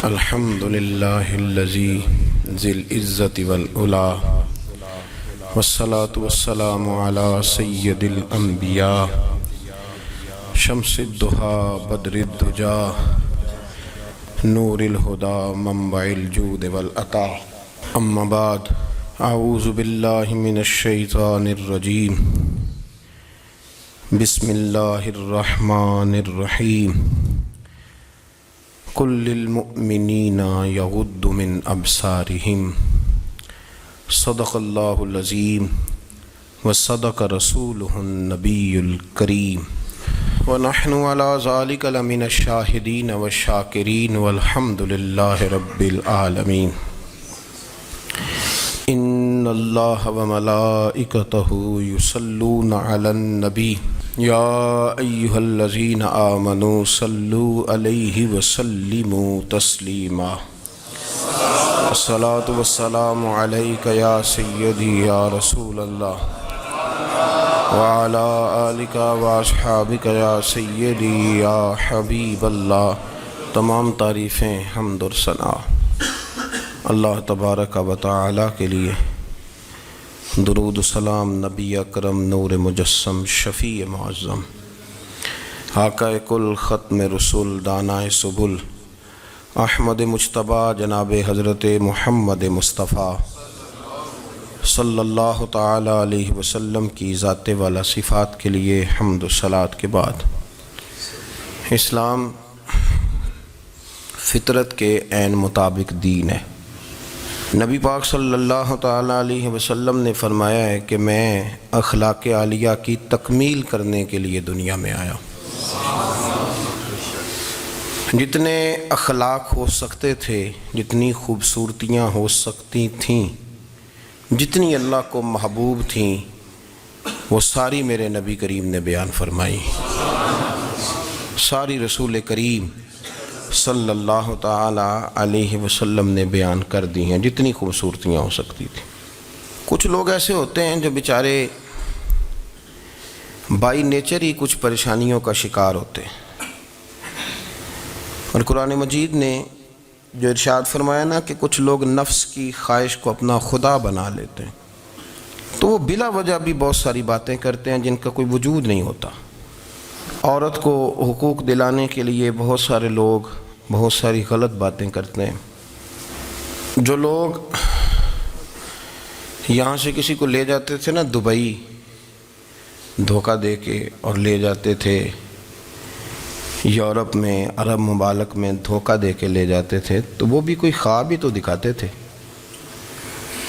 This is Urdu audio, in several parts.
الحمد لله الذي ذي العزة والعلا والصلاة والسلام على سيد الأنبياء شمس الضحى بدر الدجى نور الهدى منبع الجود والعطاء أما بعد أعوذ بالله من الشيطان الرجيم بسم الله الرحمن الرحيم قل للمؤمنين يغضوا من أبصارهم صدق الله العظيم وصدق رسوله النبي الكريم ونحن على ذلك لمن الشاهدين والشاكرين والحمد لله رب العالمين إن الله وملائكته يصلون على النبي يا أيها الذين آمنوا صلوا عليه وسلموا تسليما الصلاة والسلام عليك يا سيدي يا رسول الله وعلى آلك وأصحابك يا سيدي يا حبيب الله. تمام تعریفیں حمد اور ثنا اللہ تبارک و تعالی کے لیے. درود و سلام نبی اکرم نور مجسم شفیع معظم آقا کل ختم رسول دانائے سبل احمد مجتبیٰ جناب حضرت محمد مصطفیٰ صلی اللہ تعالی علیہ وسلم کی ذات والا صفات کے لیے حمد و صلات کے بعد، اسلام فطرت کے عین مطابق دین ہے. نبی پاک صلی اللہ تعالی علیہ وسلم نے فرمایا ہے کہ میں اخلاق عالیہ کی تکمیل کرنے کے لیے دنیا میں آیا. جتنے اخلاق ہو سکتے تھے، جتنی خوبصورتیاں ہو سکتی تھیں، جتنی اللہ کو محبوب تھیں، وہ ساری میرے نبی کریم نے بیان فرمائی. ساری رسول کریم صلی اللہ تعالی علیہ وسلم نے بیان کر دی ہیں، جتنی خوبصورتیاں ہو سکتی تھیں. کچھ لوگ ایسے ہوتے ہیں جو بیچارے بائی نیچر ہی کچھ پریشانیوں کا شکار ہوتے ہیں، اور قرآن مجید نے جو ارشاد فرمایا نا کہ کچھ لوگ نفس کی خواہش کو اپنا خدا بنا لیتے ہیں، تو وہ بلا وجہ بھی بہت ساری باتیں کرتے ہیں جن کا کوئی وجود نہیں ہوتا. عورت کو حقوق دلانے کے لیے بہت سارے لوگ بہت ساری غلط باتیں کرتے ہیں. جو لوگ یہاں سے کسی کو لے جاتے تھے نا دبئی، دھوکہ دے کے اور لے جاتے تھے یورپ میں، عرب ممالک میں دھوکہ دے کے لے جاتے تھے، تو وہ بھی کوئی خواب ہی تو دکھاتے تھے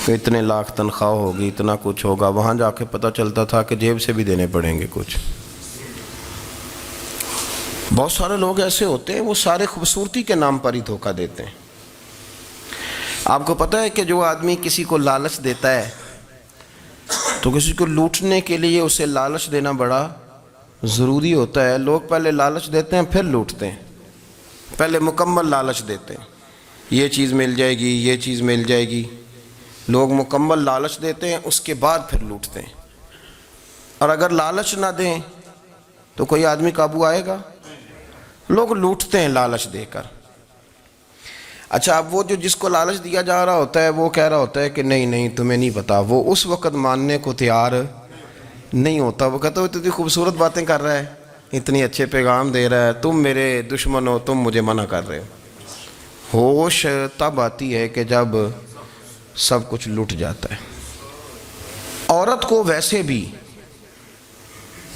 کہ اتنے لاکھ تنخواہ ہوگی، اتنا کچھ ہوگا. وہاں جا کے پتہ چلتا تھا کہ جیب سے بھی دینے پڑیں گے کچھ. بہت سارے لوگ ایسے ہوتے ہیں، وہ سارے خوبصورتی کے نام پر ہی دھوکہ دیتے ہیں. آپ کو پتہ ہے کہ جو آدمی کسی کو لالچ دیتا ہے تو کسی کو لوٹنے کے لیے اسے لالچ دینا بڑا ضروری ہوتا ہے. لوگ پہلے لالچ دیتے ہیں پھر لوٹتے ہیں. پہلے مکمل لالچ دیتے ہیں، یہ چیز مل جائے گی، یہ چیز مل جائے گی. لوگ مکمل لالچ دیتے ہیں، اس کے بعد پھر لوٹتے ہیں. اور اگر لالچ نہ دیں تو کوئی آدمی قابو آئے گا؟ لوگ لوٹتے ہیں لالچ دے کر. اچھا، اب وہ جو جس کو لالچ دیا جا رہا ہوتا ہے وہ کہہ رہا ہوتا ہے کہ نہیں نہیں تمہیں نہیں پتا، وہ اس وقت ماننے کو تیار نہیں ہوتا. وہ کہتا ہے اتنی خوبصورت باتیں کر رہا ہے، اتنی اچھے پیغام دے رہا ہے، تم میرے دشمن ہو، تم مجھے منع کر رہے ہو. ہوش تب آتی ہے کہ جب سب کچھ لٹ جاتا ہے. عورت کو ویسے بھی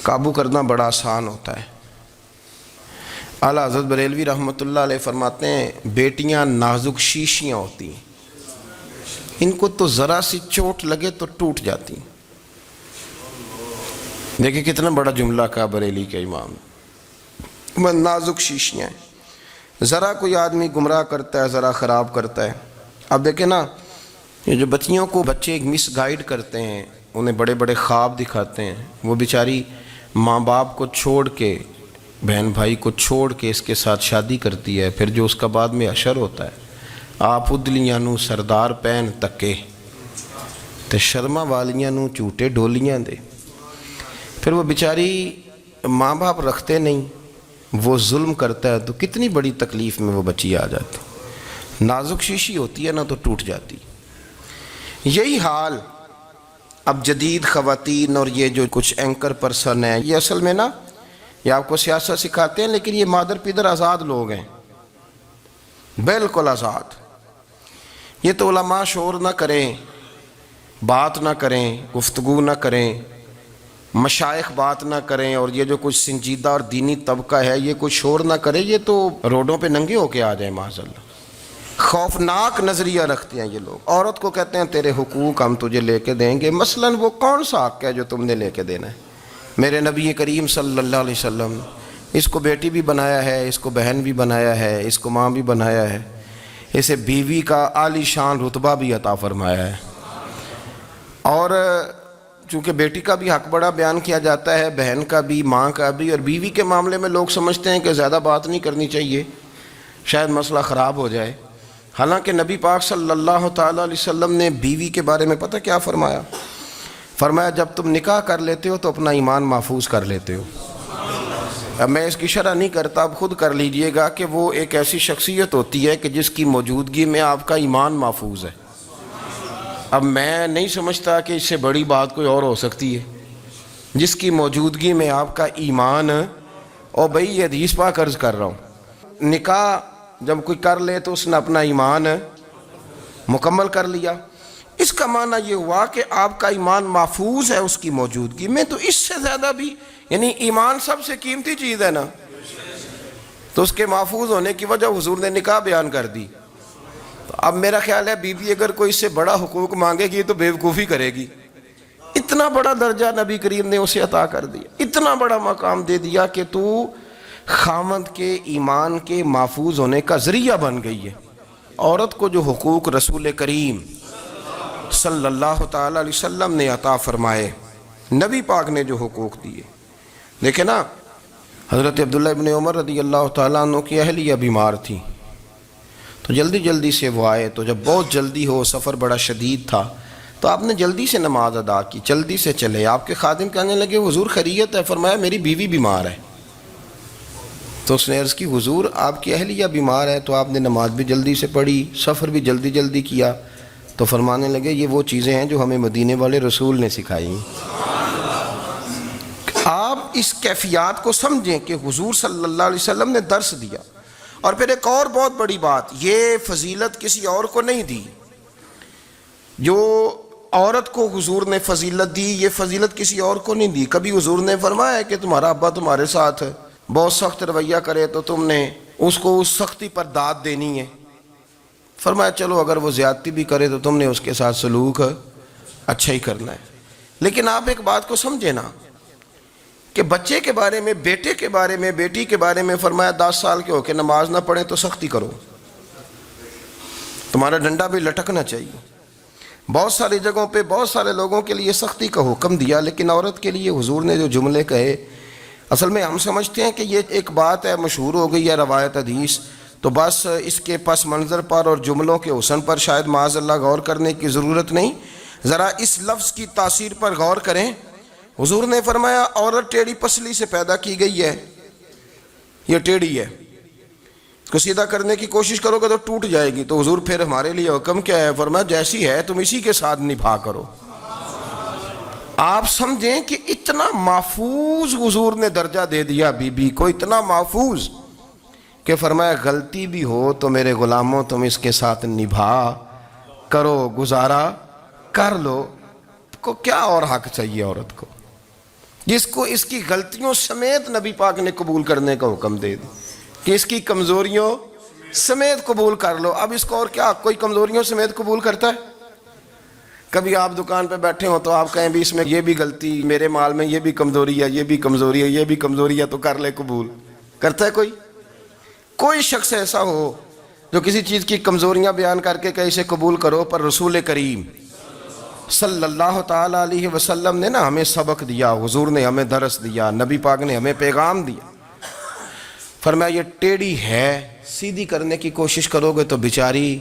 قابو کرنا بڑا آسان ہوتا ہے. اعلیٰ حضرت بریلوی رحمۃ اللہ علیہ فرماتے ہیں بیٹیاں نازک شیشیاں ہوتی ہیں، ان کو تو ذرا سی چوٹ لگے تو ٹوٹ جاتی ہیں. دیکھیں کتنا بڑا جملہ کہا بریلی کے امام، نازک شیشیاں ہیں. ذرا کوئی آدمی گمراہ کرتا ہے، ذرا خراب کرتا ہے. اب دیکھیں نا، یہ جو بچیوں کو بچے مس گائیڈ کرتے ہیں، انہیں بڑے بڑے خواب دکھاتے ہیں، وہ بیچاری ماں باپ کو چھوڑ کے، بہن بھائی کو چھوڑ کے اس کے ساتھ شادی کرتی ہے. پھر جو اس کا بعد میں حشر ہوتا ہے، آپ ادلیاں نو سردار پہن تکے تے شرما والیاں نو جھوٹے ڈولیاں دے. پھر وہ بیچاری ماں باپ رکھتے نہیں، وہ ظلم کرتا ہے تو کتنی بڑی تکلیف میں وہ بچی آ جاتی. نازک شیشی ہوتی ہے نا تو ٹوٹ جاتی. یہی حال اب جدید خواتین اور یہ جو کچھ اینکر پرسن ہیں، یہ اصل میں نا یہ آپ کو سیاست سکھاتے ہیں، لیکن یہ مادر پیدر آزاد لوگ ہیں، بالکل آزاد. یہ تو علماء شور نہ کریں، بات نہ کریں، گفتگو نہ کریں، مشائخ بات نہ کریں، اور یہ جو کچھ سنجیدہ اور دینی طبقہ ہے یہ کچھ شور نہ کرے، یہ تو روڈوں پہ ننگے ہو کے آ جائیں معاذ اللہ. خوفناک نظریہ رکھتے ہیں یہ لوگ. عورت کو کہتے ہیں تیرے حقوق ہم تجھے لے کے دیں گے. مثلاً وہ کون سا حق ہے جو تم نے لے کے دینا ہے؟ میرے نبی کریم صلی اللہ علیہ وسلم اس کو بیٹی بھی بنایا ہے، اس کو بہن بھی بنایا ہے، اس کو ماں بھی بنایا ہے، اسے بیوی کا عالی شان رتبہ بھی عطا فرمایا ہے. اور چونکہ بیٹی کا بھی حق بڑا بیان کیا جاتا ہے، بہن کا بھی، ماں کا بھی. اور بیوی کے معاملے میں لوگ سمجھتے ہیں کہ زیادہ بات نہیں کرنی چاہیے، شاید مسئلہ خراب ہو جائے. حالانکہ نبی پاک صلی اللہ تعالیٰ علیہ وسلم نے بیوی کے بارے میں پتہ کیا فرمایا؟ فرمایا جب تم نکاح کر لیتے ہو تو اپنا ایمان محفوظ کر لیتے ہو. اب میں اس کی شرح نہیں کرتا، اب خود کر لیجئے گا کہ وہ ایک ایسی شخصیت ہوتی ہے کہ جس کی موجودگی میں آپ کا ایمان محفوظ ہے. اب میں نہیں سمجھتا کہ اس سے بڑی بات کوئی اور ہو سکتی ہے، جس کی موجودگی میں آپ کا ایمان. اور بھئی یہ حدیث پاک عرض کر رہا ہوں، نکاح جب کوئی کر لے تو اس نے اپنا ایمان مکمل کر لیا. اس کا معنی یہ ہوا کہ آپ کا ایمان محفوظ ہے اس کی موجودگی میں. تو اس سے زیادہ بھی، یعنی ایمان سب سے قیمتی چیز ہے نا، تو اس کے محفوظ ہونے کی وجہ حضور نے نکاح بیان کر دی. تو اب میرا خیال ہے بیوی اگر کوئی اس سے بڑا حقوق مانگے گی تو بیوقوفی کرے گی. اتنا بڑا درجہ نبی کریم نے اسے عطا کر دیا، اتنا بڑا مقام دے دیا کہ تو خامد کے ایمان کے محفوظ ہونے کا ذریعہ بن گئی ہے. عورت کو جو حقوق رسول کریم صلی اللہ تعالیٰ علیہ وسلم نے عطا فرمائے، نبی پاک نے جو حقوق دیے. دیکھیں نا، حضرت عبداللہ ابن عمر رضی اللہ تعالیٰ عنہ کی اہلیہ بیمار تھی، تو جلدی سے وہ آئے. تو جب بہت جلدی ہو، سفر بڑا شدید تھا، تو آپ نے جلدی سے نماز ادا کی، جلدی سے چلے. آپ کے خادم کہنے لگے حضور خیریت ہے؟ فرمایا میری بیوی بیمار ہے. تو اس نے عرض کی حضور آپ کی اہلیہ بیمار ہے. تو آپ نے نماز بھی جلدی سے پڑھی، سفر بھی جلدی کیا. تو فرمانے لگے یہ وہ چیزیں ہیں جو ہمیں مدینے والے رسول نے سکھائی. آپ اس کیفیات کو سمجھیں کہ حضور صلی اللہ علیہ وسلم نے درس دیا. اور پھر ایک اور بہت بڑی بات، یہ فضیلت کسی اور کو نہیں دی. جو عورت کو حضور نے فضیلت دی، یہ فضیلت کسی اور کو نہیں دی. کبھی حضور نے فرمایا کہ تمہارا ابا تمہارے ساتھ بہت سخت رویہ کرے تو تم نے اس کو اس سختی پر داد دینی ہے. فرمایا چلو اگر وہ زیادتی بھی کرے تو تم نے اس کے ساتھ سلوک اچھا ہی کرنا ہے. لیکن آپ ایک بات کو سمجھے نا کہ بچے کے بارے میں، بیٹے کے بارے میں، بیٹی کے بارے میں فرمایا 10 سال کے ہو کے نماز نہ پڑھیں تو سختی کرو، تمہارا ڈنڈا بھی لٹکنا چاہیے. بہت ساری جگہوں پہ بہت سارے لوگوں کے لیے سختی کا حکم دیا، لیکن عورت کے لیے حضور نے جو جملے کہے، اصل میں ہم سمجھتے ہیں کہ یہ ایک بات ہے، مشہور ہو گئی ہے روایت حدیث، تو بس اس کے پس منظر پر اور جملوں کے حسن پر شاید معاذ اللہ غور کرنے کی ضرورت نہیں. ذرا اس لفظ کی تاثیر پر غور کریں. حضور نے فرمایا عورت ٹیڑھی پسلی سے پیدا کی گئی ہے، یہ ٹیڑھی ہے، اس کو سیدھا کرنے کی کوشش کرو گے تو ٹوٹ جائے گی. تو حضور پھر ہمارے لیے حکم کیا ہے؟ فرمایا جیسی ہے تم اسی کے ساتھ نبھا کرو. آپ سمجھیں کہ اتنا محفوظ حضور نے درجہ دے دیا بی بی کو، اتنا محفوظ کہ فرمایا غلطی بھی ہو تو میرے غلاموں تم اس کے ساتھ نبھا کرو، گزارا کر لو. کو کیا اور حق چاہیے عورت کو، جس کو اس کی غلطیوں سمیت نبی پاک نے قبول کرنے کا حکم دے دی کہ اس کی کمزوریوں سمیت قبول کر لو. اب اس کو اور کیا کوئی کمزوریوں سمیت قبول کرتا ہے؟ کبھی آپ دکان پہ بیٹھے ہو تو آپ کہیں بھی اس میں یہ بھی غلطی، میرے مال میں یہ بھی کمزوری ہے، یہ بھی کمزوری ہے، یہ بھی کمزوری ہے، تو کر لے قبول. کرتا ہے کوئی؟ کوئی شخص ایسا ہو جو کسی چیز کی کمزوریاں بیان کر کے کہ اسے قبول کرو؟ پر رسول کریم صلی اللہ تعالیٰ علیہ وسلم نے نا ہمیں سبق دیا، حضور نے ہمیں درس دیا، نبی پاک نے ہمیں پیغام دیا. فرمایا یہ ٹیڑھی ہے، سیدھی کرنے کی کوشش کرو گے تو بیچاری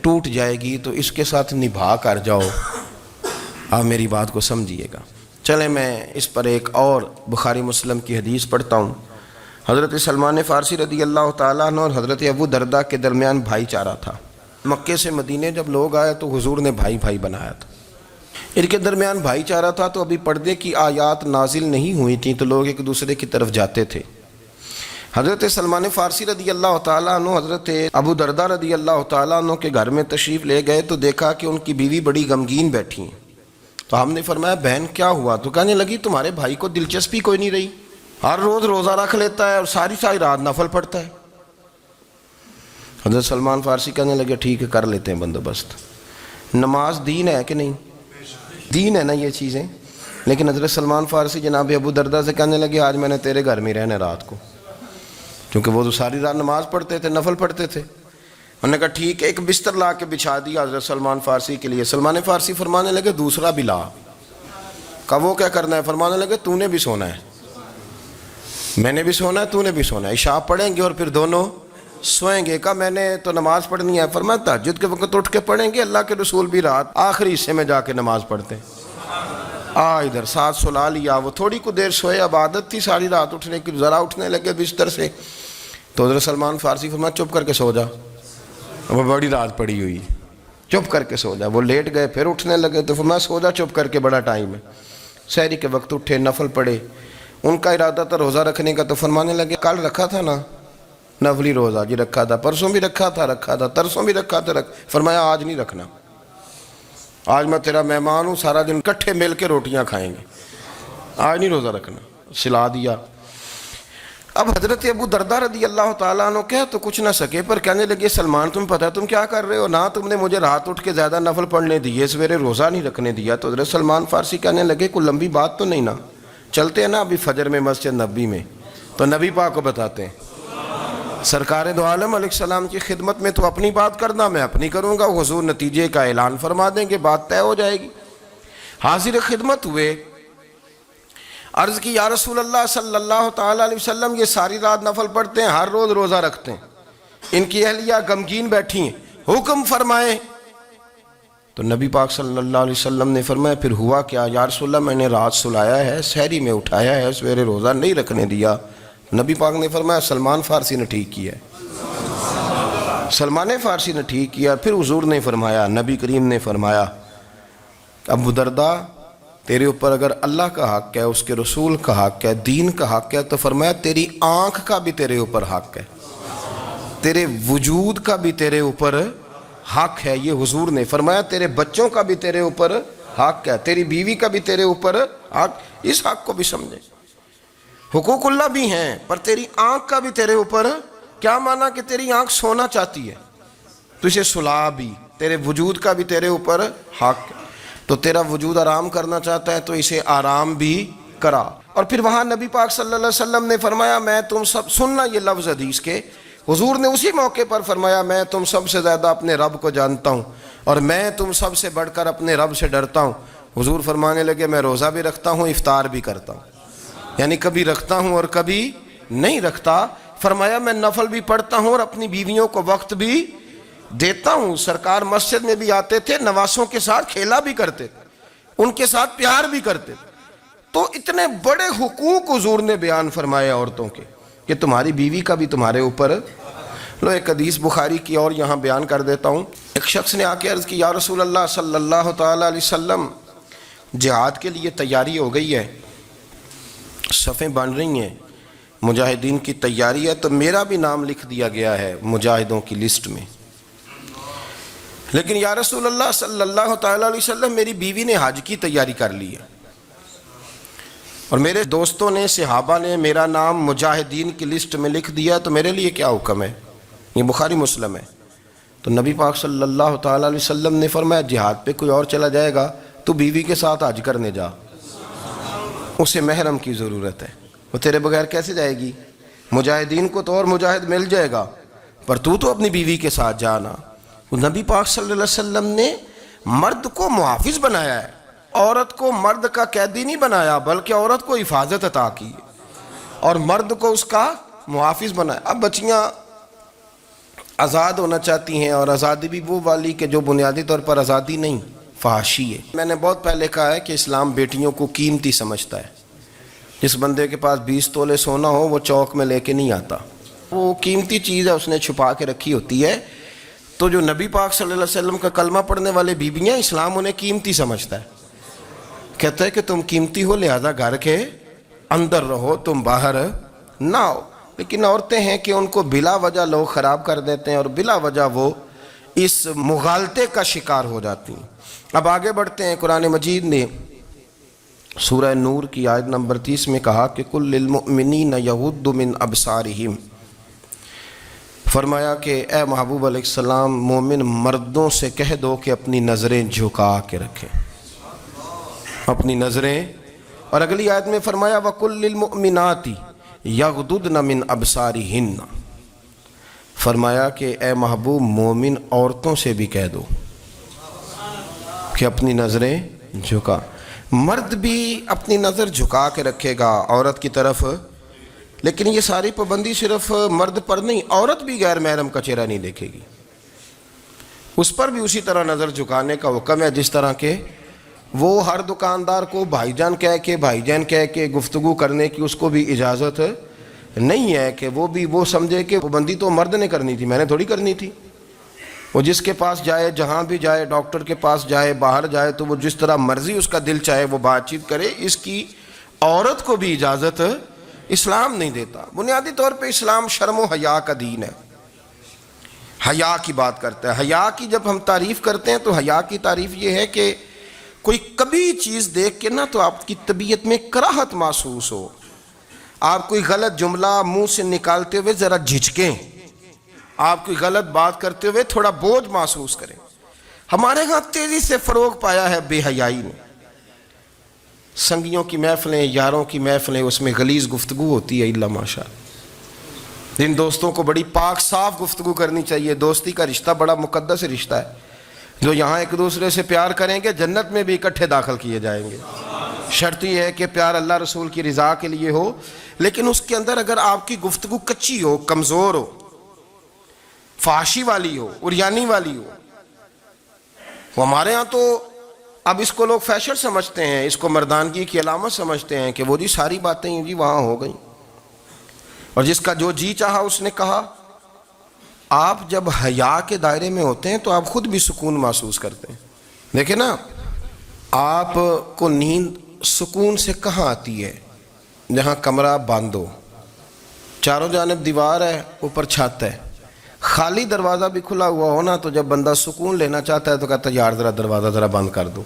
ٹوٹ جائے گی، تو اس کے ساتھ نبھا کر جاؤ. آپ میری بات کو سمجھیے گا. چلیں میں اس پر ایک اور بخاری مسلم کی حدیث پڑھتا ہوں. حضرت سلمان فارسی رضی اللہ تعالیٰ عنہ اور حضرت ابو دردہ کے درمیان بھائی چارہ تھا۔ مکے سے مدینے جب لوگ آئے تو حضور نے بھائی بھائی بنایا تھا، ان کے درمیان بھائی چارہ تھا، تو ابھی پردے کی آیات نازل نہیں ہوئی تھیں تو لوگ ایک دوسرے کی طرف جاتے تھے۔ حضرت سلمان فارسی رضی اللہ تعالیٰ عنہ حضرت ابو دردہ رضی اللہ تعالیٰ عنہ کے گھر میں تشریف لے گئے تو دیکھا کہ ان کی بیوی بڑی غمگین بیٹھی ہیں۔ تو ہم نے فرمایا بہن کیا ہوا؟ تو کہنے لگی تمہارے بھائی کو دلچسپی کوئی نہیں رہی، ہر روز روزہ رکھ لیتا ہے اور ساری رات نفل پڑھتا ہے۔ حضرت سلمان فارسی کہنے لگے ٹھیک ہے کر لیتے ہیں بندوبست۔ نماز دین ہے کہ نہیں؟ دین ہے نا یہ چیزیں۔ لیکن حضرت سلمان فارسی جناب ابو دردہ سے کہنے لگے آج میں نے تیرے گھر میں رہنا رات کو، کیونکہ وہ تو ساری رات نماز پڑھتے تھے، نفل پڑھتے تھے۔ انہوں نے کہا ٹھیک ہے، ایک بستر لا کے بچھا دیا حضرت سلمان فارسی کے لیے۔ سلمان فارسی فرمانے لگے دوسرا بھی لا۔ کہا وہ کیا کرنا ہے؟ فرمانے لگے تو نے بھی سونا ہے، میں نے بھی سونا ہے، تو نے بھی سونا ہے، عشاء پڑھیں گے اور پھر دونوں سوئیں گے۔ کہا میں نے تو نماز پڑھنی ہے۔ فرمایا تہجد کے وقت اٹھ کے پڑھیں گے، اللہ کے رسول بھی رات آخری حصے میں جا کے نماز پڑھتے ہیں۔ ادھر ساتھ سلا لیا، وہ تھوڑی کو دیر سوئے، اب عادت تھی ساری رات اٹھنے کی، ذرا اٹھنے لگے بستر سے تو حضرت سلمان فارسی فرمایا چپ کر کے سو جا، وہ بڑی رات پڑی ہوئی، چپ کر کے سو جا۔ وہ لیٹ گئے، پھر اٹھنے لگے تو فرمایا سو جا چپ کر کے، بڑا ٹائم ہے۔ سحری کے وقت اٹھے، نفل پڑھے، ان کا ارادہ تھا روزہ رکھنے کا، تو فرمانے لگے کل رکھا تھا نا نفلی روزہ؟ جی رکھا تھا۔ پرسوں بھی رکھا تھا، ترسوں بھی رکھا تھا۔ فرمایا آج نہیں رکھنا، آج میں تیرا مہمان ہوں، سارا دن اکٹھے مل کے روٹیاں کھائیں گے، آج نہیں روزہ رکھنا، سلا دیا۔ اب حضرت ابو دردہ رضی اللہ تعالیٰ عنہ کہہ تو کچھ نہ سکے، پر کہنے لگے سلمان تمہیں پتہ ہے تم کیا کر رہے ہو؟ نہ تم نے مجھے رات اٹھ کے زیادہ نفل پڑھنے دیے، سویرے روزہ نہیں رکھنے دیا۔ تو حضرت سلمان فارسی کہنے لگے کوئی لمبی بات تو نہیں نا، چلتے ہیں نا ابھی فجر میں مسجد نبی میں، تو نبی پاک کو بتاتے ہیں۔ سرکار دو عالم علیہ السلام کی خدمت میں تو اپنی بات کرنا، میں اپنی کروں گا، حضور نتیجے کا اعلان فرما دیں گے، بات طے ہو جائے گی۔ حاضر خدمت ہوئے، عرض کی یا رسول اللہ صلی اللہ تعالیٰ علیہ وسلم یہ ساری رات نفل پڑھتے ہیں، ہر روز روزہ رکھتے ہیں، ان کی اہلیہ غمگین بیٹھی ہیں، حکم فرمائیں۔ تو نبی پاک صلی اللہ علیہ وسلم نے فرمایا پھر ہوا کیا؟ یا رسول اللہ میں نے رات سلایا ہے، سحری میں اٹھایا ہے، سویرے روزہ نہیں رکھنے دیا۔ نبی پاک نے فرمایا سلمان فارسی نے ٹھیک کیا ہے، سلمان فارسی نے ٹھیک کیا۔ پھر حضور نے فرمایا، نبی کریم نے فرمایا ابو دردہ تیرے اوپر اگر اللہ کا حق ہے، اس کے رسول کا حق ہے، دین کا حق ہے، تو فرمایا تیری آنکھ کا بھی تیرے اوپر حق ہے، تیرے وجود کا بھی تیرے اوپر حق ہے۔ یہ حضور نے فرمایا تیرے بچوں کا بھی تیرے اوپر حق ہے، تیری بیوی کا بھی تیرے اوپر حق۔ اس حق کو بھی سمجھے، حقوق اللہ بھی ہیں، پر تیری آنکھ کا بھی تیرے اوپر کیا مانا کہ تیری آنکھ سونا چاہتی ہے تو اسے سلا بھی، تیرے وجود کا بھی تیرے اوپر حق ہے، تو تیرا وجود آرام کرنا چاہتا ہے تو اسے آرام بھی کرا۔ اور پھر وہاں نبی پاک صلی اللہ علیہ وسلم نے فرمایا میں تم سب، سننا یہ لفظ حدیث کے، حضور نے اسی موقع پر فرمایا میں تم سب سے زیادہ اپنے رب کو جانتا ہوں اور میں تم سب سے بڑھ کر اپنے رب سے ڈرتا ہوں۔ حضور فرمانے لگے میں روزہ بھی رکھتا ہوں، افطار بھی کرتا ہوں، یعنی کبھی رکھتا ہوں اور کبھی نہیں رکھتا۔ فرمایا میں نفل بھی پڑھتا ہوں اور اپنی بیویوں کو وقت بھی دیتا ہوں۔ سرکار مسجد میں بھی آتے تھے، نواسوں کے ساتھ کھیلا بھی کرتے تھے، ان کے ساتھ پیار بھی کرتے تھے۔ تو اتنے بڑے حقوق حضور نے بیان فرمائے عورتوں کے کہ تمہاری بیوی کا بھی تمہارے اوپر۔ لو ایک حدیث بخاری کی اور یہاں بیان کر دیتا ہوں۔ ایک شخص نے آ کے عرض کی یا رسول اللہ صلی اللہ تعالیٰ علیہ وسلم جہاد کے لیے تیاری ہو گئی ہے، صفیں بن رہی ہیں، مجاہدین کی تیاری ہے، تو میرا بھی نام لکھ دیا گیا ہے مجاہدوں کی لسٹ میں، لیکن یا رسول اللہ صلی اللہ تعالیٰ علیہ وسلم میری بیوی نے حج کی تیاری کر لی ہے اور میرے دوستوں نے، صحابہ نے میرا نام مجاہدین کی لسٹ میں لکھ دیا، تو میرے لیے کیا حکم ہے؟ یہ بخاری مسلم ہے۔ تو نبی پاک صلی اللہ تعالیٰ علیہ وسلم نے فرمایا جہاد پہ کوئی اور چلا جائے گا تو بیوی کے ساتھ حج کرنے جا، اسے محرم کی ضرورت ہے، وہ تیرے بغیر کیسے جائے گی؟ مجاہدین کو تو اور مجاہد مل جائے گا، پر تو اپنی بیوی کے ساتھ جانا۔ نبی پاک صلی اللہ علیہ وسلم نے مرد کو محافظ بنایا ہے، عورت کو مرد کا قیدی نہیں بنایا، بلکہ عورت کو حفاظت عطا کی اور مرد کو اس کا محافظ بنایا۔ اب بچیاں آزاد ہونا چاہتی ہیں، اور آزادی بھی وہ والی کہ جو بنیادی طور پر آزادی نہیں، فحاشی ہے۔ میں نے بہت پہلے کہا ہے کہ اسلام بیٹیوں کو قیمتی سمجھتا ہے، جس بندے کے پاس 20 تولے سونا ہو وہ چوک میں لے کے نہیں آتا، وہ قیمتی چیز ہے، اس نے چھپا کے رکھی ہوتی ہے۔ تو جو نبی پاک صلی اللہ علیہ وسلم کا کلمہ پڑھنے والے بیویاں، اسلام انہیں قیمتی سمجھتا ہے، کہتا ہے کہ تم قیمتی ہو لہذا گھر کے اندر رہو، تم باہر نہ ہو۔ لیکن عورتیں ہیں کہ ان کو بلا وجہ لوگ خراب کر دیتے ہیں اور بلا وجہ وہ اس مغالطے کا شکار ہو جاتی ہیں۔ اب آگے بڑھتے ہیں، قرآن مجید نے سورہ نور کی آیت نمبر 30 میں کہا کہ کل للمؤمنین یغضوا من ابصارہم، فرمایا کہ اے محبوب علیہ السلام مومن مردوں سے کہہ دو کہ اپنی نظریں جھکا کے رکھیں، اپنی نظریں۔ اور اگلی آیت میں فرمایا وَقُلْ لِلْمُؤْمِنَاتِ يَغْضُضْنَ مِنْ أَبْصَارِهِنَّ، فرمایا کہ اے محبوب مومن عورتوں سے بھی کہہ دو کہ اپنی نظریں جھکا۔ مرد بھی اپنی نظر جھکا کے رکھے گا عورت کی طرف، لیکن یہ ساری پابندی صرف مرد پر نہیں، عورت بھی غیر محرم کا چہرہ نہیں دیکھے گی، اس پر بھی اسی طرح نظر جھکانے کا حکم ہے، جس طرح کہ وہ ہر دکاندار کو بھائی جان کہہ کے گفتگو کرنے کی اس کو بھی اجازت نہیں ہے کہ وہ بھی وہ سمجھے کہ پابندی تو مرد نے کرنی تھی، میں نے تھوڑی کرنی تھی۔ وہ جس کے پاس جائے، جہاں بھی جائے، ڈاکٹر کے پاس جائے، باہر جائے، تو وہ جس طرح مرضی اس کا دل چاہے وہ بات چیت کرے، اس کی عورت کو بھی اجازت اسلام نہیں دیتا۔ بنیادی طور پہ اسلام شرم و حیا کا دین ہے، حیا کی بات کرتا ہے۔ حیا کی جب ہم تعریف کرتے ہیں تو حیا کی تعریف یہ ہے کہ کوئی کبھی چیز دیکھ کے نہ تو آپ کی طبیعت میں کراہت محسوس ہو، آپ کوئی غلط جملہ منہ سے نکالتے ہوئے ذرا جھجکیں، آپ کوئی غلط بات کرتے ہوئے تھوڑا بوجھ محسوس کریں۔ ہمارے ہاں تیزی سے فروغ پایا ہے بے حیائی نے، سنگیوں کی محفلیں، یاروں کی محفلیں، اس میں غلیظ گفتگو ہوتی ہے، الا ماشاء اللہ۔ جن دوستوں کو بڑی پاک صاف گفتگو کرنی چاہیے، دوستی کا رشتہ بڑا مقدس رشتہ ہے، جو یہاں ایک دوسرے سے پیار کریں گے جنت میں بھی اکٹھے داخل کیے جائیں گے۔ شرط یہ ہے کہ پیار اللہ رسول کی رضا کے لیے ہو، لیکن اس کے اندر اگر آپ کی گفتگو کچی ہو، کمزور ہو، فحاشی والی ہو، عریانی والی ہو، وہ ہمارے ہاں تو اب اس کو لوگ فیشن سمجھتے ہیں، اس کو مردانگی کی علامت سمجھتے ہیں کہ وہ جی ساری باتیں جی وہاں ہو گئیں، اور جس کا جو جی چاہا اس نے کہا۔ آپ جب حیا کے دائرے میں ہوتے ہیں تو آپ خود بھی سکون محسوس کرتے ہیں۔ دیکھیں نا، آپ کو نیند سکون سے کہاں آتی ہے؟ جہاں کمرہ بند ہو، چاروں جانب دیوار ہے، اوپر چھت ہے، خالی دروازہ بھی کھلا ہوا ہو نا، تو جب بندہ سکون لینا چاہتا ہے تو کہتا ہے یار ذرا دروازہ ذرا بند کر دو۔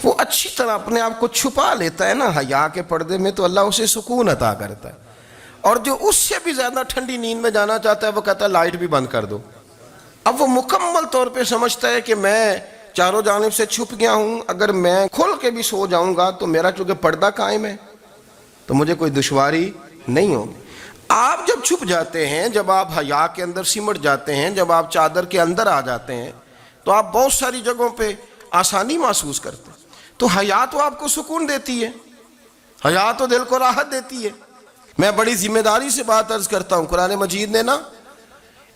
وہ اچھی طرح اپنے آپ کو چھپا لیتا ہے نا حیا کے پردے میں، تو اللہ اسے سکون عطا کرتا ہے۔ اور جو اس سے بھی زیادہ ٹھنڈی نیند میں جانا چاہتا ہے وہ کہتا ہے لائٹ بھی بند کر دو۔ اب وہ مکمل طور پہ سمجھتا ہے کہ میں چاروں جانب سے چھپ گیا ہوں، اگر میں کھل کے بھی سو جاؤں گا تو میرا چونکہ پردہ قائم ہے تو مجھے کوئی دشواری نہیں ہوگی۔ آپ جب چھپ جاتے ہیں، جب آپ حیا کے اندر سمٹ جاتے ہیں، جب آپ چادر کے اندر آ جاتے ہیں تو آپ بہت ساری جگہوں پہ آسانی محسوس کرتے ہیں۔ تو حیا تو آپ کو سکون دیتی ہے، حیا تو دل کو راحت دیتی ہے۔ میں بڑی ذمہ داری سے بات عرض کرتا ہوں، قرآن مجید نے نا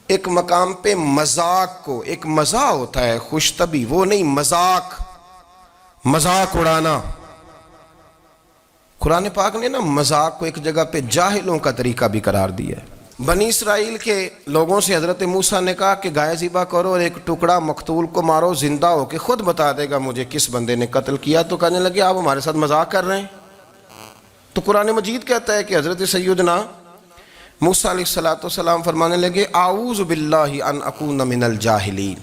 ایک مقام پہ مذاق کو، ایک مزاح ہوتا ہے خوش طبی، وہ نہیں، مذاق اڑانا، قرآن پاک نے نا مذاق کو ایک جگہ پہ جاہلوں کا طریقہ بھی قرار دیا ہے۔ بنی اسرائیل کے لوگوں سے حضرت موسیٰ نے کہا کہ گائے ذبح کرو اور ایک ٹکڑا مقتول کو مارو، زندہ ہو کے خود بتا دے گا مجھے کس بندے نے قتل کیا۔ تو کہنے لگے آپ ہمارے ساتھ مذاق کر رہے ہیں۔ تو قرآن مجید کہتا ہے کہ حضرت سیدنا موسیٰ علیہ السلام فرمانے لگے اعوذ باللہ ان اکون من الجاہلین،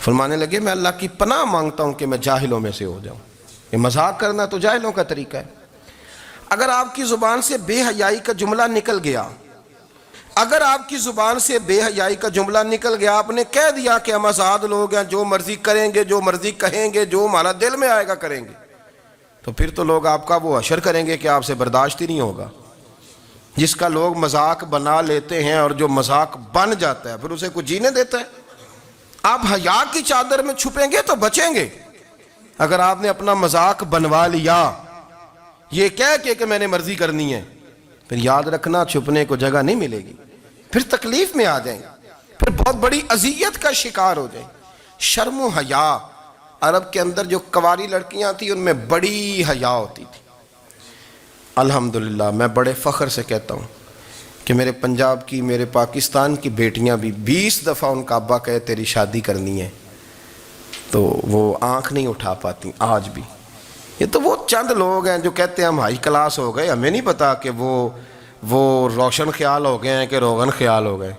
فرمانے لگے میں اللہ کی پناہ مانگتا ہوں کہ میں جاہلوں میں سے ہو جاؤں۔ یہ مذاق کرنا تو جاہلوں کا طریقہ ہے۔ اگر آپ کی زبان سے بے حیائی کا جملہ نکل گیا، اگر آپ کی زبان سے بے حیائی کا جملہ نکل گیا، آپ نے کہہ دیا کہ ہم آزاد لوگ ہیں، جو مرضی کریں گے، جو مرضی کہیں گے، جو ہمارا دل میں آئے گا کریں گے، تو پھر تو لوگ آپ کا وہ حشر کریں گے کہ آپ سے برداشت ہی نہیں ہوگا۔ جس کا لوگ مذاق بنا لیتے ہیں اور جو مذاق بن جاتا ہے پھر اسے کوئی جینے دیتا ہے۔ آپ حیا کی چادر میں چھپیں گے تو بچیں گے۔ اگر آپ نے اپنا مذاق بنوا لیا یہ کہہ کے کہ میں نے مرضی کرنی ہے، پھر یاد رکھنا چھپنے کو جگہ نہیں ملے گی، پھر تکلیف میں آ جائیں، پھر بہت بڑی اذیت کا شکار ہو جائیں۔ شرم و حیا، عرب کے اندر جو کواری لڑکیاں تھیں ان میں بڑی حیا ہوتی تھی۔ الحمدللہ میں بڑے فخر سے کہتا ہوں کہ میرے پنجاب کی، میرے پاکستان کی بیٹیاں بھی 20 دفعہ ان کا ابا کہے تیری شادی کرنی ہے تو وہ آنکھ نہیں اٹھا پاتی آج بھی۔ یہ تو وہ چند لوگ ہیں جو کہتے ہیں ہم ہائی کلاس ہو گئے، ہمیں نہیں پتا کہ وہ روشن خیال ہو گئے ہیں کہ روغن خیال ہو گئے،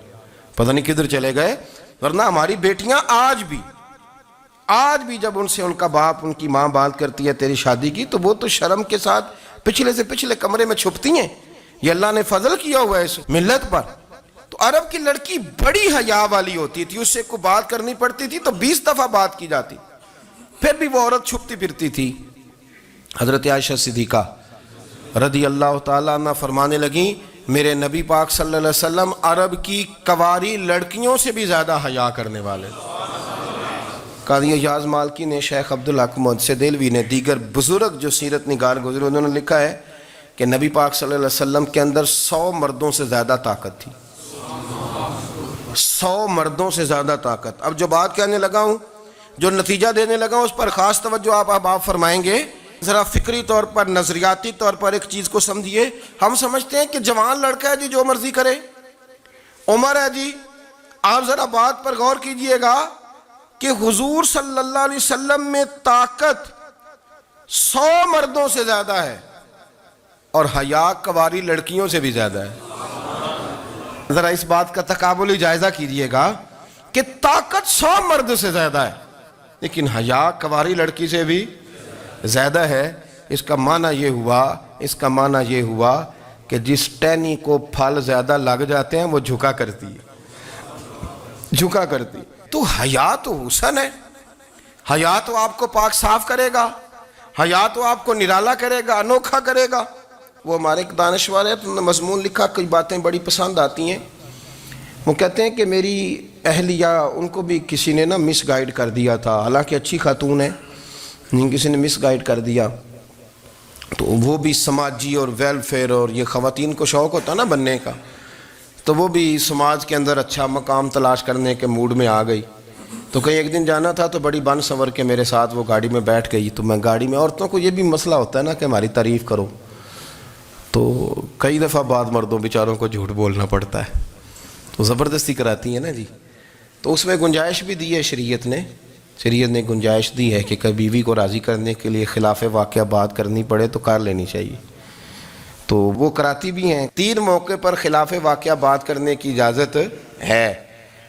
پتہ نہیں کدھر چلے گئے۔ ورنہ ہماری بیٹیاں آج بھی جب ان سے ان کا باپ، ان کی ماں بات کرتی ہے تیری شادی کی، تو وہ تو شرم کے ساتھ پچھلے سے پچھلے کمرے میں چھپتی ہیں۔ یہ اللہ نے فضل کیا ہوا ہے اس ملت پر۔ تو عرب کی لڑکی بڑی حیا والی ہوتی تھی، اس سے کوئی بات کرنی پڑتی تھی تو 20 دفعہ بات کی جاتی، پھر بھی وہ عورت چھپتی پھرتی تھی۔ حضرت عائشہ صدیقہ رضی اللہ تعالیٰ عنہ فرمانے لگیں میرے نبی پاک صلی اللہ علیہ وسلم عرب کی کواری لڑکیوں سے بھی زیادہ حیا کرنے والے۔ قاضی اعجاز مالکی نے، شیخ عبدالحق محدث دہلوی نے، دیگر بزرگ جو سیرت نگار گزرے انہوں نے لکھا ہے کہ نبی پاک صلی اللہ علیہ وسلم کے اندر 100 مردوں سے زیادہ طاقت تھی، 100 مردوں سے زیادہ طاقت۔ اب جو بات کہنے لگا ہوں، جو نتیجہ دینے لگا ہوں، اس پر خاص توجہ آپ فرمائیں گے۔ ذرا فکری طور پر، نظریاتی طور پر ایک چیز کو سمجھیے۔ ہم سمجھتے ہیں کہ جوان لڑکا ہے جی جو مرضی کرے، عمر ہے جی۔ آپ ذرا بات پر غور کیجئے گا کہ حضور صلی اللہ علیہ وسلم میں طاقت 100 مردوں سے زیادہ ہے اور حیا کواری لڑکیوں سے بھی زیادہ ہے۔ ذرا اس بات کا تقابلی جائزہ کیجئے گا کہ طاقت 100 مرد سے زیادہ ہے لیکن حیا کواری لڑکی سے بھی زیادہ ہے۔ اس کا معنی یہ ہوا کہ جس ٹہنی کو پھل زیادہ لگ جاتے ہیں وہ جھکا کرتی۔ تو حیا تو حسن ہے، حیا تو آپ کو پاک صاف کرے گا، حیا تو آپ کو نرالا کرے گا، انوکھا کرے گا۔ وہ ہمارے ایک دانشور ہے، انہوں نے مضمون لکھا، کئی باتیں بڑی پسند آتی ہیں۔ وہ کہتے ہیں کہ میری اہلیہ، ان کو بھی کسی نے مس گائیڈ کر دیا تھا، حالانکہ اچھی خاتون ہے، کسی نے مس گائیڈ کر دیا۔ تو وہ بھی سماجی اور ویلفیئر اور یہ خواتین کو شوق ہوتا نا بننے کا، تو وہ بھی سماج کے اندر اچھا مقام تلاش کرنے کے موڈ میں آ گئی۔ تو کہیں ایک دن جانا تھا تو بڑی بن سنور کے میرے ساتھ وہ گاڑی میں بیٹھ گئی۔ تو میں گاڑی میں، عورتوں کو یہ بھی مسئلہ ہوتا ہے نا کہ ہماری تعریف کرو، تو کئی دفعہ بعض مردوں بیچاروں کو جھوٹ بولنا پڑتا ہے، تو زبردستی کراتی ہیں نا جی۔ تو اس میں گنجائش بھی دی ہے شریعت نے گنجائش دی ہے کہ کبھی بیوی کو راضی کرنے کے لیے خلاف واقعہ بات کرنی پڑے تو کر لینی چاہیے، تو وہ کراتی بھی ہیں۔ 3 موقع پر خلاف واقعہ بات کرنے کی اجازت ہے،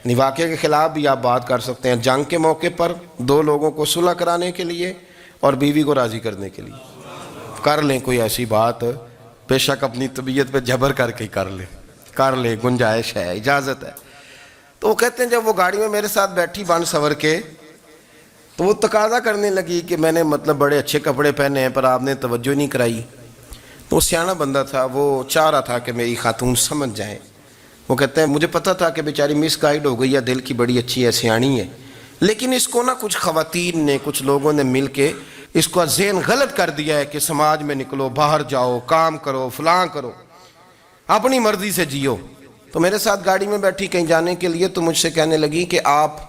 یعنی واقعہ کے خلاف بھی آپ بات کر سکتے ہیں۔ جنگ کے موقع پر 2 لوگوں کو صلح کرانے کے لیے اور بیوی کو راضی کرنے کے لیے کر لیں کوئی ایسی بات، بے شک اپنی طبیعت پہ جبر کر کے کر لیں، گنجائش ہے، اجازت ہے۔ تو وہ کہتے ہیں جب وہ گاڑی میں میرے ساتھ بیٹھی بن سنور کے، تو وہ تقاضا کرنے لگی کہ میں نے بڑے اچھے کپڑے پہنے ہیں پر آپ نے توجہ نہیں کرائی۔ تو وہ سیاںا بندہ تھا، وہ چاہ رہا تھا کہ میری خاتون سمجھ جائیں۔ وہ کہتے ہیں مجھے پتہ تھا کہ بیچاری مس گائیڈ ہو گئی ہے، دل کی بڑی اچھی ہے، سیاਣੀ ہے، لیکن اس کو کچھ خواتین نے، کچھ لوگوں نے مل کے اس کو ذہن غلط کر دیا ہے کہ سماج میں نکلو، باہر جاؤ، کام کرو، فلاں کرو، اپنی مرضی سے جیو۔ تو میرے ساتھ گاڑی میں بیٹھی کہیں جانے کے لیے، تو مجھ سے کہنے لگی کہ آپ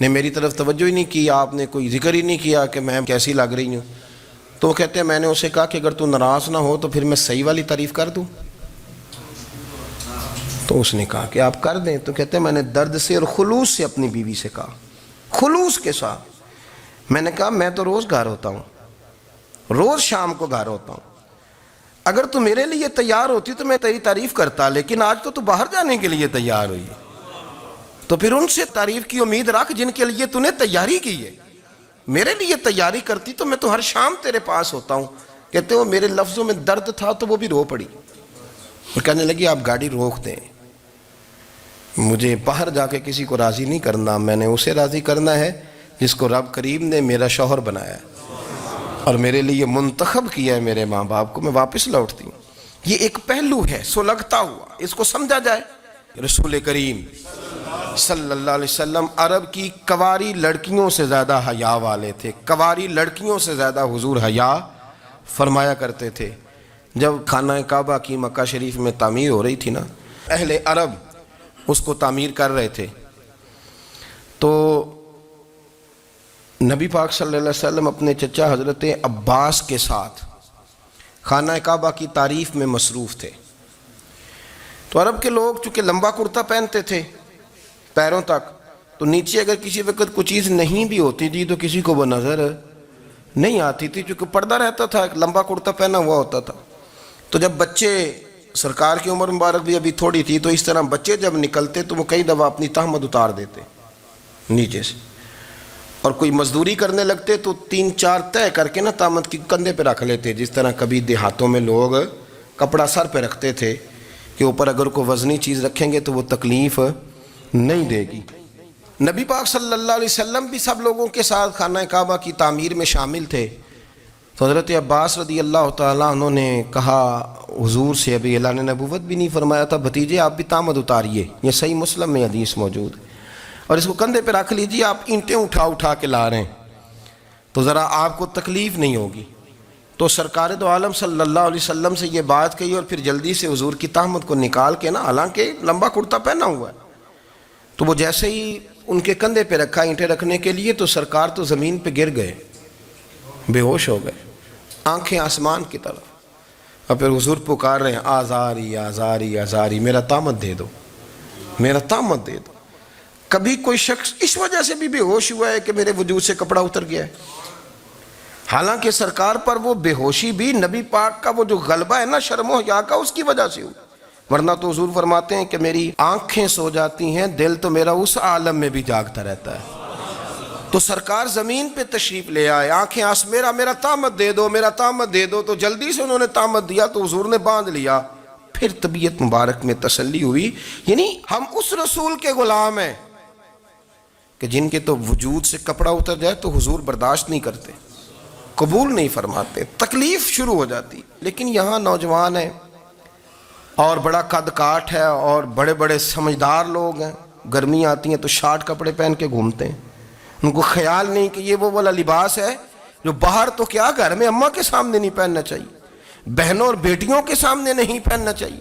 نے میری طرف توجہ ہی نہیں کی، آپ نے کوئی ذکر ہی نہیں کیا کہ میں کیسی لگ رہی ہوں۔ تو وہ کہتے ہیں میں نے اسے کہا کہ اگر تو ناراض نہ ہو تو پھر میں صحیح والی تعریف کر دوں۔ تو اس نے کہا کہ آپ کر دیں۔ تو کہتے ہیں میں نے درد سے اور خلوص سے اپنی بیوی سے کہا، خلوص کے ساتھ میں نے کہا میں تو روز گھر ہوتا ہوں، روز شام کو گھر ہوتا ہوں، اگر تو میرے لیے تیار ہوتی تو میں تیری تعریف کرتا، لیکن آج تو باہر جانے کے لیے تیار ہوئی، تو پھر ان سے تعریف کی امید رکھ جن کے لیے تو نے تیاری کی ہے۔ میرے لیے تیاری کرتی تو میں تو ہر شام تیرے پاس ہوتا ہوں۔ کہتے وہ میرے لفظوں میں درد تھا تو وہ بھی رو پڑی اور کہنے لگی آپ گاڑی روک دیں، مجھے باہر جا کے کسی کو راضی نہیں کرنا، میں نے اسے راضی کرنا ہے جس کو رب کریم نے میرا شوہر بنایا ہے اور میرے لیے منتخب کیا ہے میرے ماں باپ کو، میں واپس لوٹتی ہوں۔ یہ ایک پہلو ہے سلگتا ہوا، اس کو سمجھا جائے۔ رسول کریم صلی اللہ علیہ وسلم عرب کی کواری لڑکیوں سے زیادہ حیا والے تھے، کواری لڑکیوں سے زیادہ حضور حیا فرمایا کرتے تھے۔ جب خانہ کعبہ کی مکہ شریف میں تعمیر ہو رہی تھی نا، اہل عرب اس کو تعمیر کر رہے تھے، تو نبی پاک صلی اللہ علیہ وسلم اپنے چچا حضرت عباس کے ساتھ خانہ کعبہ کی تعریف میں مصروف تھے۔ تو عرب کے لوگ چونکہ لمبا کرتا پہنتے تھے پیروں تک، تو نیچے اگر کسی وقت کوئی چیز نہیں بھی ہوتی تھی تو کسی کو وہ نظر نہیں آتی تھی، چونکہ پردہ رہتا تھا، ایک لمبا کرتا پہنا ہوا ہوتا تھا۔ تو جب بچے، سرکار کی عمر مبارک بھی ابھی تھوڑی تھی، تو اس طرح بچے جب نکلتے تو وہ کئی دفعہ اپنی تہمد اتار دیتے نیچے سے، اور کوئی مزدوری کرنے لگتے تو 3-4 طے کر کے نا تہمد کی کندھے پہ رکھ لیتے، جس طرح کبھی دیہاتوں میں لوگ کپڑا سر پہ رکھتے تھے کہ اوپر اگر کوئی وزنی چیز رکھیں گے تو وہ تکلیف نہیں دے گی۔ نبی پاک صلی اللہ علیہ وسلم بھی سب لوگوں کے ساتھ خانہ کعبہ کی تعمیر میں شامل تھے۔ تو حضرت عباس رضی اللہ تعالیٰ عنہ نے کہا حضور سے، ابھی اعلان نبوت بھی نہیں فرمایا تھا، بھتیجے آپ بھی تہمد اتاریے، یہ صحیح مسلم میں حدیث موجود ہے، اور اس کو کندھے پہ رکھ لیجیے، آپ اینٹیں اٹھا اٹھا کے لا رہے ہیں تو ذرا آپ کو تکلیف نہیں ہوگی۔ تو سرکار دو عالم صلی اللہ علیہ وسلم سے یہ بات کہی، اور پھر جلدی سے حضور کی تہمد کو نکال کے نا، حالانکہ لمبا کرتا پہنا ہوا ہے، تو وہ جیسے ہی ان کے کندھے پہ رکھا اینٹیں رکھنے کے لیے، تو سرکار تو زمین پہ گر گئے، بے ہوش ہو گئے، آنکھیں آسمان کی طرف، اور پھر حضور پکار رہے ہیں آزاری آزاری آزاری، میرا تہمد دے دو، میرا تہمد دے دو۔ کبھی کوئی شخص اس وجہ سے بھی بے ہوش ہوا ہے کہ میرے وجود سے کپڑا اتر گیا ہے؟ حالانکہ سرکار پر وہ بے ہوشی بھی نبی پاک کا وہ جو غلبہ ہے نا شرم و حیا کا، اس کی وجہ سے ہوئی، ورنہ تو حضور فرماتے ہیں کہ میری آنکھیں سو جاتی ہیں، دل تو میرا اس عالم میں بھی جاگتا رہتا ہے۔ تو سرکار زمین پہ تشریف لے آئے، آنکھیں میرا تہمد دے دو، میرا تہمد دے دو، تو جلدی سے انہوں نے تہمد دیا تو حضور نے باندھ لیا۔ پھر طبیعت مبارک میں تسلی ہوئی، یعنی ہم اس رسول کے غلام ہیں کہ جن کے تو وجود سے کپڑا اتر جائے تو حضور برداشت نہیں کرتے، قبول نہیں فرماتے، تکلیف شروع ہو جاتی۔ لیکن یہاں نوجوان ہیں اور بڑا قد کاٹ ہے اور بڑے بڑے سمجھدار لوگ ہیں، گرمی آتی ہیں تو شارٹ کپڑے پہن کے گھومتے ہیں، ان کو خیال نہیں کہ یہ وہ والا لباس ہے جو باہر تو کیا گھر میں اماں کے سامنے نہیں پہننا چاہیے، بہنوں اور بیٹیوں کے سامنے نہیں پہننا چاہیے۔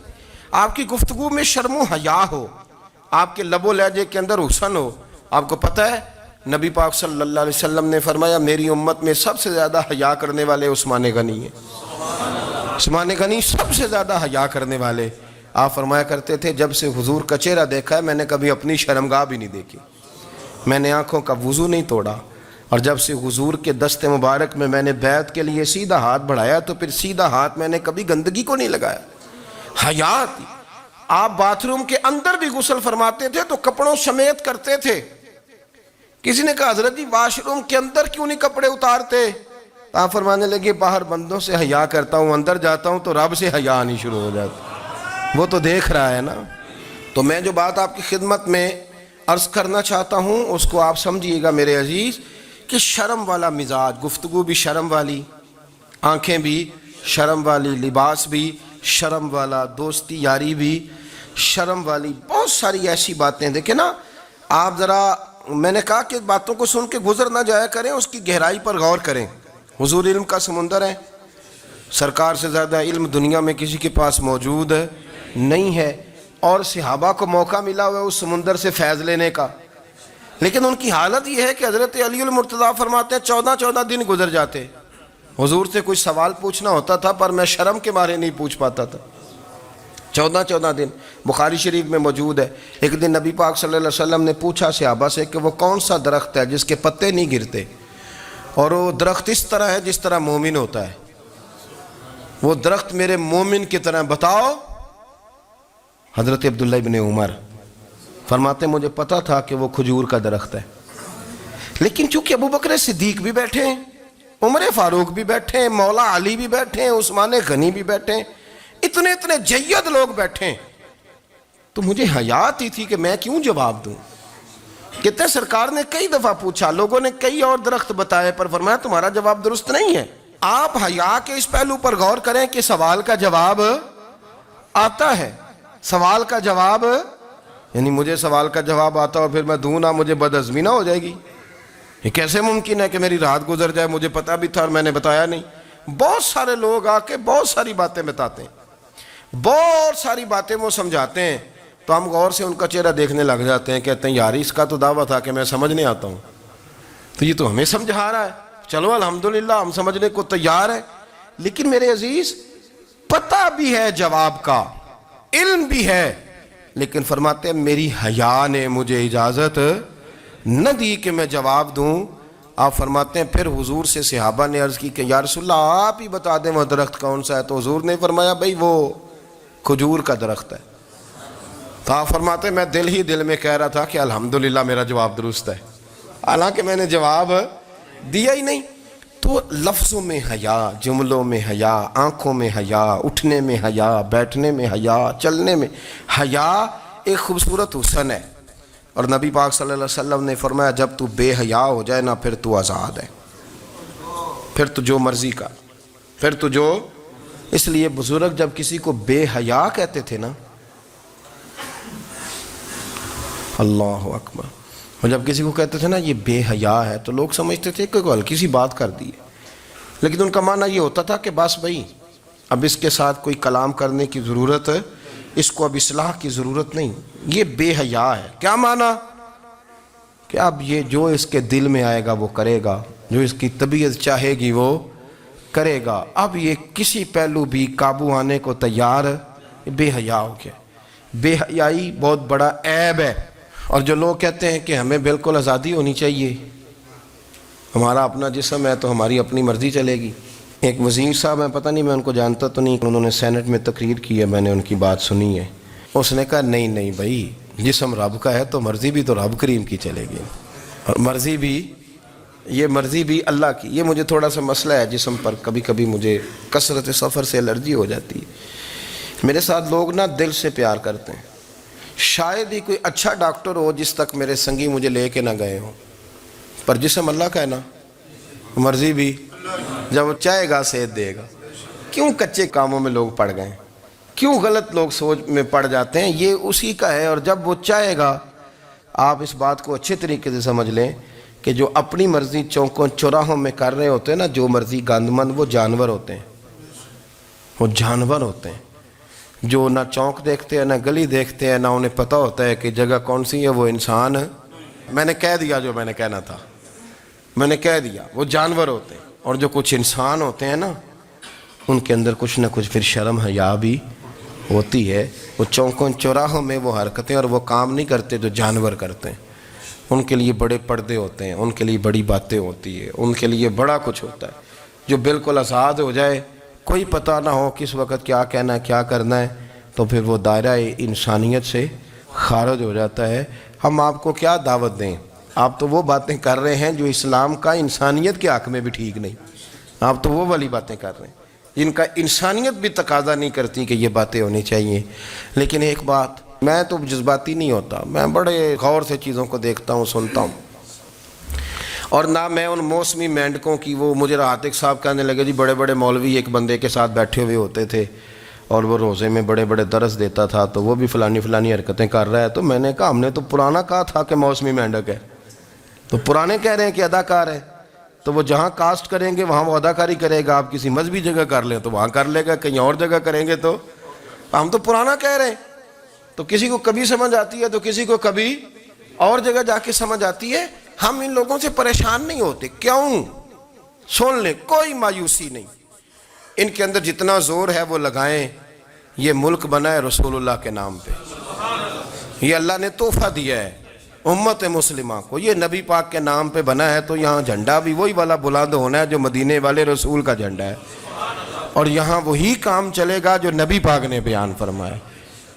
آپ کی گفتگو میں شرم و حیا ہو، آپ کے لب و لہجے کے اندر حسن ہو۔ آپ کو پتہ ہے نبی پاک صلی اللہ علیہ وسلم نے فرمایا میری امت میں سب سے زیادہ حیا کرنے والے عثمان غنی ہیں، عثمان غنی سب سے زیادہ حیا کرنے والے۔ آپ فرمایا کرتے تھے جب سے حضور کا چہرہ دیکھا ہے میں نے کبھی اپنی شرمگاہ بھی نہیں دیکھی، میں نے آنکھوں کا وضو نہیں توڑا، اور جب سے حضور کے دست مبارک میں نے بیعت کے لیے سیدھا ہاتھ بڑھایا تو پھر سیدھا ہاتھ میں نے کبھی گندگی کو نہیں لگایا۔ حیات، آپ باتھ روم کے اندر بھی غسل فرماتے تھے تو کپڑوں سمیت کرتے تھے۔ کسی نے کہا حضرت جی واش روم کے اندر کیوں نہیں کپڑے اتارتے؟ آپ فرمانے لگے باہر بندوں سے حیا کرتا ہوں، اندر جاتا ہوں تو رب سے حیا نہیں شروع ہو جاتا، وہ تو دیکھ رہا ہے نا۔ تو میں جو بات آپ کی خدمت میں عرض کرنا چاہتا ہوں اس کو آپ سمجھیے گا میرے عزیز، کہ شرم والا مزاج، گفتگو بھی شرم والی، آنکھیں بھی شرم والی، لباس بھی شرم والا، دوستی یاری بھی شرم والی، بہت ساری ایسی باتیں۔ دیکھیں نا آپ ذرا، میں نے کہا کہ باتوں کو سن کے گزر نہ جایا کریں، اس کی گہرائی پر غور کریں۔ حضور علم کا سمندر ہے، سرکار سے زیادہ علم دنیا میں کسی کے پاس موجود نہیں ہے، اور صحابہ کو موقع ملا ہوا ہے اس سمندر سے فیض لینے کا، لیکن ان کی حالت یہ ہے کہ حضرت علی المرتضیٰ فرماتے ہیں 14 دن گزر جاتے، حضور سے کچھ سوال پوچھنا ہوتا تھا پر میں شرم کے مارے نہیں پوچھ پاتا تھا۔ 14 دن بخاری شریف میں موجود ہے۔ ایک دن نبی پاک صلی اللہ علیہ وسلم نے پوچھا صحابہ سے کہ وہ کون سا درخت ہے جس کے پتے نہیں گرتے، اور وہ درخت اس طرح ہے جس طرح مومن ہوتا ہے، وہ درخت میرے مومن کی طرح بتاؤ۔ حضرت عبداللہ ابن عمر فرماتے مجھے پتا تھا کہ وہ کھجور کا درخت ہے، لیکن چونکہ ابو بکر صدیق بھی بیٹھے ہیں، عمر فاروق بھی بیٹھے ہیں، مولا علی بھی بیٹھے ہیں، عثمان غنی بھی بیٹھے ہیں، اتنے جید لوگ بیٹھے ہیں، تو مجھے حیا آتی تھی کہ میں کیوں جواب دوں۔ کہتے ہیں سرکار نے کئی دفعہ پوچھا، لوگوں نے کئی اور درخت بتائے، پر فرمایا تمہارا جواب درست نہیں ہے۔ آپ حیا کے اس پہلو پر غور کریں کہ سوال کا جواب آتا ہے، سوال کا جواب، یعنی مجھے سوال کا جواب آتا اور پھر میں دوں نہ، مجھے بدعزمی نہ ہو جائے گی؟ یہ کیسے ممکن ہے کہ میری رات گزر جائے، مجھے پتا بھی تھا اور میں نے بتایا نہیں؟ بہت سارے لوگ آ کے بہت ساری باتیں بتاتے ہیں، بہت ساری باتیں وہ سمجھاتے ہیں، تو ہم غور سے ان کا چہرہ دیکھنے لگ جاتے ہیں، کہتے ہیں یار اس کا تو دعویٰ تھا کہ میں سمجھنے آتا ہوں، تو یہ تو ہمیں سمجھا رہا ہے، چلو الحمدللہ ہم سمجھنے کو تیار ہیں۔ لیکن میرے عزیز پتہ بھی ہے جواب کا، علم بھی ہے، لیکن فرماتے ہیں میری حیا نے مجھے اجازت نہ دی کہ میں جواب دوں۔ آپ فرماتے ہیں پھر حضور سے صحابہ نے عرض کی کہ یا رسول اللہ آپ ہی بتا دیں وہ درخت کون سا ہے، تو حضور نے فرمایا بھئی وہ کھجور کا درخت ہے۔ تو آپ فرماتے ہیں میں دل میں کہہ رہا تھا کہ الحمدللہ میرا جواب درست ہے، حالانکہ میں نے جواب دیا ہی نہیں۔ تو لفظوں میں حیا، جملوں میں حیا، آنکھوں میں حیا، اٹھنے میں حیا، بیٹھنے میں حیا، چلنے میں حیا ایک خوبصورت حسن ہے۔ اور نبی پاک صلی اللہ علیہ وسلم نے فرمایا جب تو بے حیا ہو جائے نا پھر تو آزاد ہے، پھر تو جو مرضی کا، پھر تو جو۔ اس لیے بزرگ جب کسی کو بے حیا کہتے تھے نا، اللہ اکبر، اور جب کسی کو کہتے تھے نا یہ بے حیا ہے تو لوگ سمجھتے تھے کہ ہلکی سی بات کر دی ہے، لیکن ان کا معنی یہ ہوتا تھا کہ بس بھئی اب اس کے ساتھ کوئی کلام کرنے کی ضرورت ہے، اس کو اب اصلاح کی ضرورت نہیں، یہ بے حیا ہے۔ کیا معنی؟ کہ اب یہ جو اس کے دل میں آئے گا وہ کرے گا، جو اس کی طبیعت چاہے گی وہ کرے گا، اب یہ کسی پہلو بھی قابو آنے کو تیار بے حیا ہو گیا۔ بے حیائی بہت بڑا عیب ہے۔ اور جو لوگ کہتے ہیں کہ ہمیں بالکل آزادی ہونی چاہیے، ہمارا اپنا جسم ہے تو ہماری اپنی مرضی چلے گی۔ ایک وزیر صاحب ہیں، پتہ نہیں میں ان کو جانتا تو نہیں، انہوں نے سینٹ میں تقریر کی ہے، میں نے ان کی بات سنی ہے۔ اس نے کہا نہیں بھائی، جسم رب کا ہے تو مرضی بھی تو رب کریم کی چلے گی، اور مرضی بھی اللہ کی۔ یہ مجھے تھوڑا سا مسئلہ ہے جسم پر، کبھی کبھی مجھے کثرت سفر سے الرجی ہو جاتی ہے۔ میرے ساتھ لوگ نا دل سے پیار کرتے ہیں، شاید ہی کوئی اچھا ڈاکٹر ہو جس تک میرے سنگی مجھے لے کے نہ گئے ہوں، پر جسم اللہ کا ہے نا، مرضی بھی جب وہ چاہے گا صحت دے گا۔ کیوں کچے کاموں میں لوگ پڑ گئے، کیوں غلط لوگ سوچ میں پڑ جاتے ہیں؟ یہ اسی کا ہے، اور جب وہ چاہے گا، آپ اس بات کو اچھے طریقے سے سمجھ لیں کہ جو اپنی مرضی چوکوں چوراہوں میں کر رہے ہوتے ہیں نا، جو مرضی گاندمند، وہ جانور ہوتے ہیں، وہ جانور ہوتے ہیں جو نہ چونک دیکھتے ہیں، نہ گلی دیکھتے ہیں، نہ انہیں پتہ ہوتا ہے کہ جگہ کون سی ہے۔ وہ انسان، میں نے کہہ دیا جو میں نے کہنا تھا، میں نے کہہ دیا، وہ جانور ہوتے ہیں۔ اور جو کچھ انسان ہوتے ہیں نا، ان کے اندر کچھ نہ کچھ پھر شرم حیا بھی ہوتی ہے۔ وہ چوکوں چوراہوں میں وہ حرکتیں اور وہ کام نہیں کرتے جو جانور کرتے ہیں۔ ان کے لیے بڑے پردے ہوتے ہیں، ان کے لیے بڑی باتیں ہوتی ہے، ان کے لیے بڑا کچھ ہوتا ہے۔ جو بالکل آزاد ہو جائے، کوئی پتہ نہ ہو کس وقت کیا کہنا ہے کیا کرنا ہے، تو پھر وہ دائرہ انسانیت سے خارج ہو جاتا ہے۔ ہم آپ کو کیا دعوت دیں؟ آپ تو وہ باتیں کر رہے ہیں جو اسلام کا انسانیت کے حق میں بھی ٹھیک نہیں، آپ تو وہ والی باتیں کر رہے ہیں جن کا انسانیت بھی تقاضا نہیں کرتی کہ یہ باتیں ہونی چاہیے۔ لیکن ایک بات، میں تو جذباتی نہیں ہوتا، میں بڑے غور سے چیزوں کو دیکھتا ہوں، سنتا ہوں، اور نہ میں ان موسمی مینڈکوں کی۔ وہ مجھے عاتق صاحب کہنے لگے جی بڑے بڑے مولوی ایک بندے کے ساتھ بیٹھے ہوئے ہوتے تھے اور وہ روزے میں بڑے بڑے درس دیتا تھا، تو وہ بھی فلانی حرکتیں کر رہا ہے۔ تو میں نے کہا ہم نے تو پرانا کہا تھا کہ موسمی مینڈک ہے، تو پرانے کہہ رہے ہیں کہ اداکار ہے، تو وہ جہاں کاسٹ کریں گے وہاں وہ اداکاری کرے گا۔ آپ کسی مذہبی جگہ کر لیں تو وہاں کر لے گا، کہیں اور جگہ کریں گے تو ہم تو پرانا کہہ رہے ہیں۔ تو کسی کو کبھی سمجھ آتی ہے تو کسی کو کبھی اور جگہ جا کے سمجھ آتی ہے۔ ہم ان لوگوں سے پریشان نہیں ہوتے، کیوں؟ سن لیں، کوئی مایوسی نہیں، ان کے اندر جتنا زور ہے وہ لگائیں۔ یہ ملک بنا ہے رسول اللہ کے نام پہ، یہ اللہ نے تحفہ دیا ہے امت مسلمہ کو، یہ نبی پاک کے نام پہ بنا ہے، تو یہاں جھنڈا بھی وہی والا بلند ہونا ہے جو مدینے والے رسول کا جھنڈا ہے، اور یہاں وہی کام چلے گا جو نبی پاک نے بیان فرمایا۔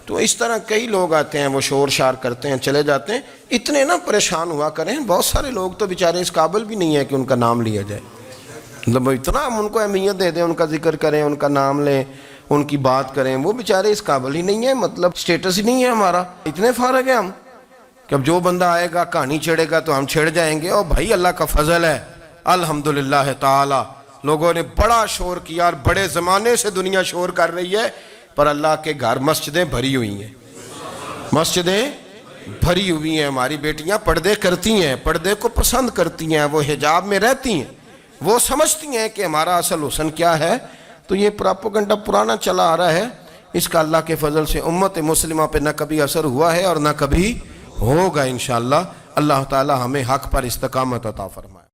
تو اس طرح کئی لوگ آتے ہیں، وہ شور شار کرتے ہیں، چلے جاتے ہیں۔ اتنے نہ پریشان ہوا کریں، بہت سارے لوگ تو بیچارے اس قابل بھی نہیں ہے کہ ان کا نام لیا جائے، مطلب اتنا ہم ان کو اہمیت دے دیں، ان کا ذکر کریں، ان کا نام لیں، ان کی بات کریں، وہ بیچارے اس قابل ہی نہیں ہے، مطلب سٹیٹس ہی نہیں ہے ہمارا۔ اتنے فارغ ہیں ہم کہ اب جو بندہ آئے گا کہانی چھیڑے گا تو ہم چھیڑ جائیں گے۔ اور بھائی اللہ کا فضل ہے الحمدللہ تعالی، لوگوں نے بڑا شور کیا، اور بڑے زمانے سے دنیا شور کر رہی ہے، پر اللہ کے گھر مسجدیں بھری ہوئی ہیں، مسجدیں بھری ہوئی ہیں۔ ہماری بیٹیاں پردے کرتی ہیں، پردے کو پسند کرتی ہیں، وہ حجاب میں رہتی ہیں، وہ سمجھتی ہیں کہ ہمارا اصل حسن کیا ہے۔ تو یہ پراپوگنڈا پرانا چلا آ رہا ہے، اس کا اللہ کے فضل سے امت مسلمہ پہ نہ کبھی اثر ہوا ہے اور نہ کبھی ہوگا انشاءاللہ۔ اللہ تعالی ہمیں حق پر استقامت عطا فرمائے۔